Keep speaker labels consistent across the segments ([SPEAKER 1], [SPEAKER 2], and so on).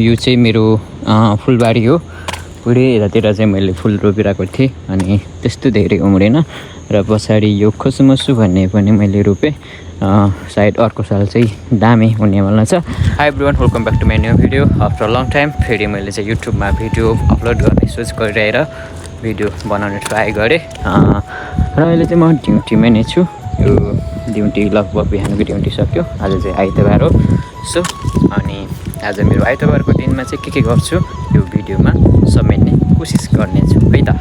[SPEAKER 1] यो चाहिँ मेरो फुलबारी हो। पुरै यतातिर चाहिँ मैले फुल रोपिरहेको थिएँ अनि त्यस्तो धेरै उम्रेन र पछाडि यो खोसमसु भन्ने पनि मैले रोपेँ। सायद अर्को साल चाहिँ दामी हुनेवाला छ। Hi everyone, welcome back to my new video after long time. फेरि मैले चाहिँ युट्युबमा भिडियो अपलोड गर्ने सोच गरिरहेर भिडियो बनाउने ट्राई गरेँ र अहिले चाहिँ म ड्युटीमै नै छु। यो ड्युटी लगभग बिहानको ड्युटी सक्यो। आज चाहिँ आइतबार हो। सो अनि आज मेरो आइतबारको दिनमा चाहिँ के गर्छु यो भिडियोमा समेट्ने कोसिस गर्नेछु है त।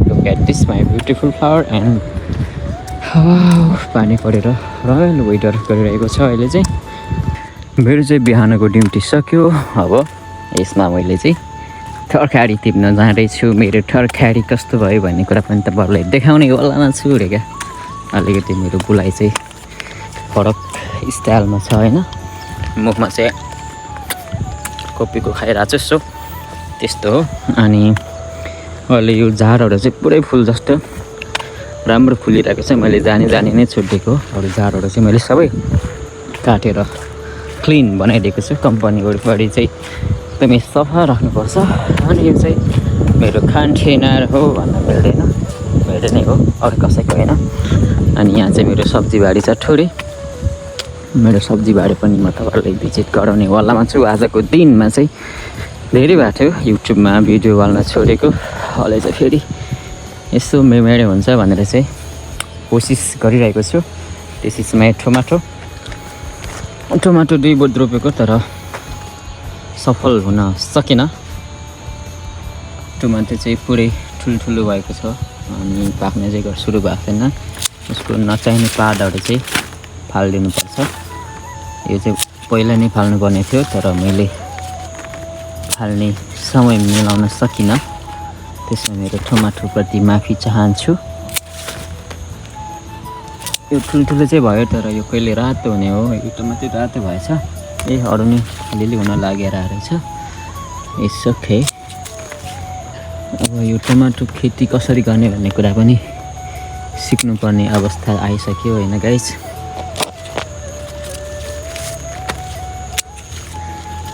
[SPEAKER 1] Look at this my beautiful flower and पानी परेर रयल वेदर गरिरहेको छ। अहिले चाहिँ मेरो चाहिँ बिहानको ड्युटी सक्यो। अब यसमा मैले चाहिँ थर्खाडी टिप्न जाँदैछु। मेरो थर्खाडी कस्तो भयो भन्ने कुरा पनि तपाईँहरूलाई देखाउने वालामा छु रे क्या। अलिकति मेरो बुलाइ चाहिँ फरक स्टाइलमा छ होइन। मुखमा चाहिँ कोपीको खाइरहेको छु। सो त्यस्तो हो। अनि अहिले यो झारहरू चाहिँ पुरै फुल जस्तो राम्रो फुलिरहेको छ। मैले जानी नै छोडिदिएको अरू झारहरू चाहिँ मैले सबै काटेर क्लिन बनाइदिएको छु। कम्पनी वरिपरि चाहिँ एकदमै सफा राख्नुपर्छ। अनि यो चाहिँ मेरो कन्टेनर हो भन्न मिल्दैन, मेरो नै हो, अरू कसैको होइन। अनि यहाँ चाहिँ मेरो सब्जी बारी छ थोरै। मेरो सब्जी बारी पनि म तपाईँहरूलाई भिजिट गराउने वालामा छु। आजको दिनमा चाहिँ धेरै भएको थियो युट्युबमा भिडियो हाल्न छोडेको। अहिले चाहिँ फेरि यसो मेमोरी हुन्छ भनेर चाहिँ कोसिस गरिरहेको छु। त्यसमा टमाटो 2 बोट रोपेको तर सफल हुन सकेन। टमाटर चाहिँ पुरै ठुल्ठुलो भएको छ अनि पाक्ने चाहिँ सुरु भएको छैन। उसको नचाहिने पातहरू चाहिँ फालिदिनुपर्छ। यो चाहिँ पहिला नै फाल्नुपर्ने थियो तर मैले फाल्ने समय मिलाउन सकिनँ। त्यसमा मेरो टमाटरप्रति माफी चाहन्छु। यो ठुल्ठुलो चाहिँ भयो तर यो कहिले रातो हुने हो। यो टमाटर रातो भएछ। अरू नै अलिअलि हुन लागेर रहेछ। यसो खे अब यो टमाटर खेती कसरी गर्ने भन्ने कुरा पनि सिक्नुपर्ने अवस्था आइसक्यो होइन गाइस।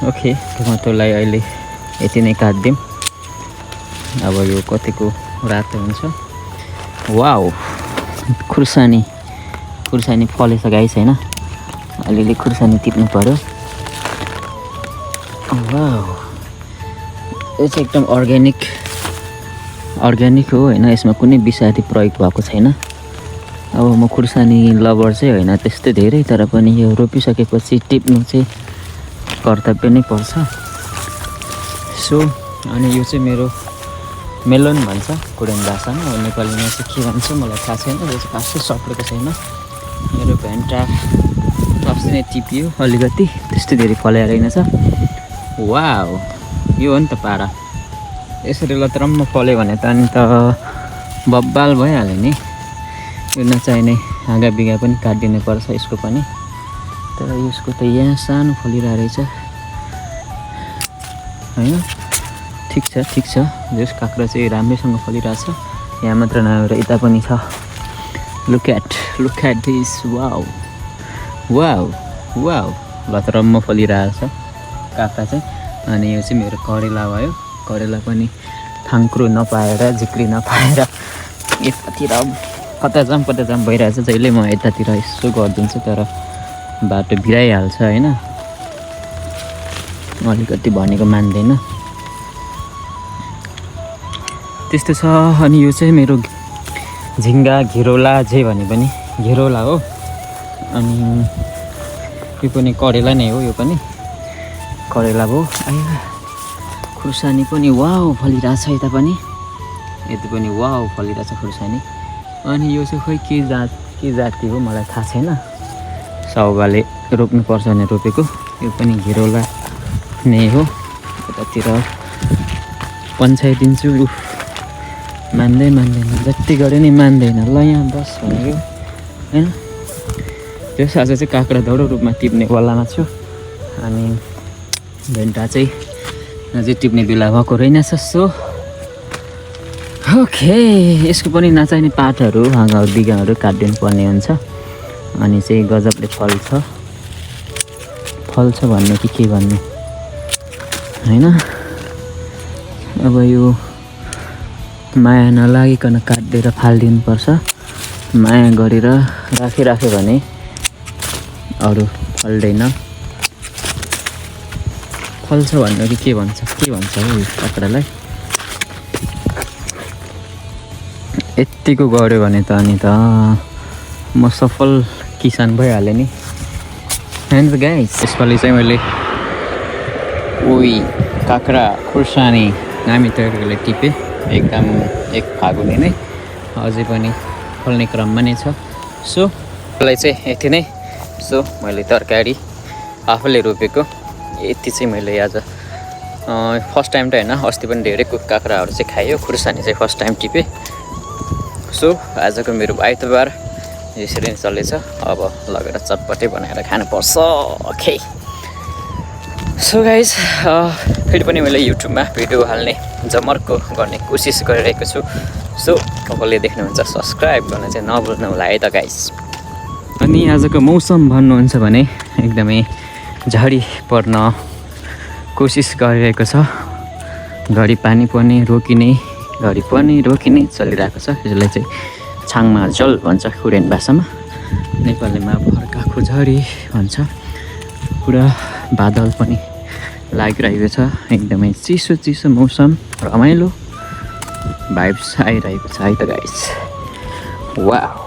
[SPEAKER 1] ओके, टमाटरलाई अहिले यति नै काटिदिउँ। अब यो कतिको रातो हुन्छ। वाउ, खुर्सानी फलेछ गाइस होइन। अलिअलि खुर्सानी टिप्नु पर्यो। वाउ, यो चाहिँ एकदम अर्ग्यानिक हो होइन। यसमा कुनै विषादी प्रयोग भएको छैन। अब म खुर्सानी लभर चाहिँ होइन त्यस्तै धेरै, तर पनि यो रोपिसकेपछि टिप्नु चाहिँ कर्तव्य नै पर्छ। सो अनि यो चाहिँ मेरो मेलोन भन्छ कोरियन भाषामा। नेपालीमा चाहिँ के भन्छ मलाई थाहा छैन। यो चाहिँ खासै सप्रेको छैन। मेरो भेन्टा अस्ति नै टिपियो अलिकति, त्यस्तो धेरै फलेर रहेनछ। वाउ, यो हो नि त पारा। यसरी लत्रम्म फल्यो भने त अनि त बब्बाल भइहाल्यो नि। यो नचाहिने हाँगा बिगा पनि काटिदिनु पर्छ यसको पनि। तर यसको त यहाँ सानो फलिरहेको रहेछ होइन। ठिक छ। जस काँक्रा चाहिँ राम्रैसँग फलिरहेछ। यहाँ मात्र नभएर यता पनि छ। Look at this. वाउ लतरम्म फलिरहेछ काँक्रा चाहिँ। अनि यो चाहिँ मेरो करेला भयो। करेला पनि थाङ्क्रो नपाएर झिक्री नपाएर यतातिर कता जाम भइरहेछ। जहिले म यतातिर यसो गरिदिन्छु तर बाटो भिराइहाल्छ होइन। अलिकति भनेको मान्दैन त्यस्तो छ। अनि यो चाहिँ मेरो झिङ्गा घिरौला जे भने पनि घिरौला हो। अनि यो पनि करेला नै हो। यो पनि करेला भयो। खुर्सानी पनि वाउ फलिरहेछ। यता पनि वाउ फलिरहेछ खुर्सानी। अनि यो चाहिँ खोइ के जाति हो मलाई थाहा छैन। साउगाले रोप्नुपर्छ भने रोपेको। यो पनि घिरौला नै हो। यतातिर पन्छाइदिन्छु। मान्दैन जति गरे नि मान्दैन। ल यहाँ बस भनेको होइन। त्यस आज चाहिँ काँक्रा दौडो रूपमा टिप्ने वालामा छु। अनि भेन्टा चाहिँ अझै टिप्ने बेला भएको रहेनछ। सो ओके, यसको पनि नचाहिने पातहरू हाँगा बिगाहरू काटिदिनु पर्ने हुन्छ। अनि चाहिँ गजबले फल्छ भन्ने कि के भन्ने होइन। अब यो माया नलागिकन काटिदिएर फालिदिनुपर्छ। माया गरेर राखिराख्यो भने अरू फल्दैन। फल्छ भन्नु कि के भन्छ हौ यो काँक्रालाई। यत्तिको गऱ्यो भने त अनि त म सफल किसान भइहालेँ नि। होइन गाइस, यसपालि चाहिँ मैले काँक्रा खुर्सानी दामी तरिकाले टिपेँ। एकदम एक फागुनी नै अझै पनि फल्ने क्रममा नै छ। सो मलाई चाहिँ यति नै। सो मैले तरकारी आफूले रोपेको यति चाहिँ मैले आज फर्स्ट टाइम त होइन, अस्ति पनि धेरै काँक्राहरू चाहिँ खायो। खुर्सानी चाहिँ फर्स्ट टाइम टिपेँ। सो आजको मेरो आइतबार यसरी नै चल्दैछ। अब लगेर चटपटे बनाएर खानुपर्छ। ओके। सो गाइज, फेरि पनि मैले युट्युबमा भिडियो हाल्ने जमर्को गर्ने कोसिस गरिरहेको छु। सो तपाईँले देख्नुहुन्छ सब्सक्राइब गर्न चाहिँ नभुल्नु होला है त गाइज। अनि आजको मौसम भन्नुहुन्छ भने एकदमै झरी पर्न कोसिस गरिरहेको छ। घरि पानी पर्ने रोकिने, घरि पनि रोकिने चलिरहेको छ। यसलाई चाहिँ छाङमा जल भन्छ कोरियन भाषामा, नेपालीमा बर्खाको झरी भन्छ। पुरा बादल पनि लागिरहेको छ। एकदमै चिसो चिसो मौसम, रमाइलो भाइब्स आइरहेको छ है त गाइस। वाउ।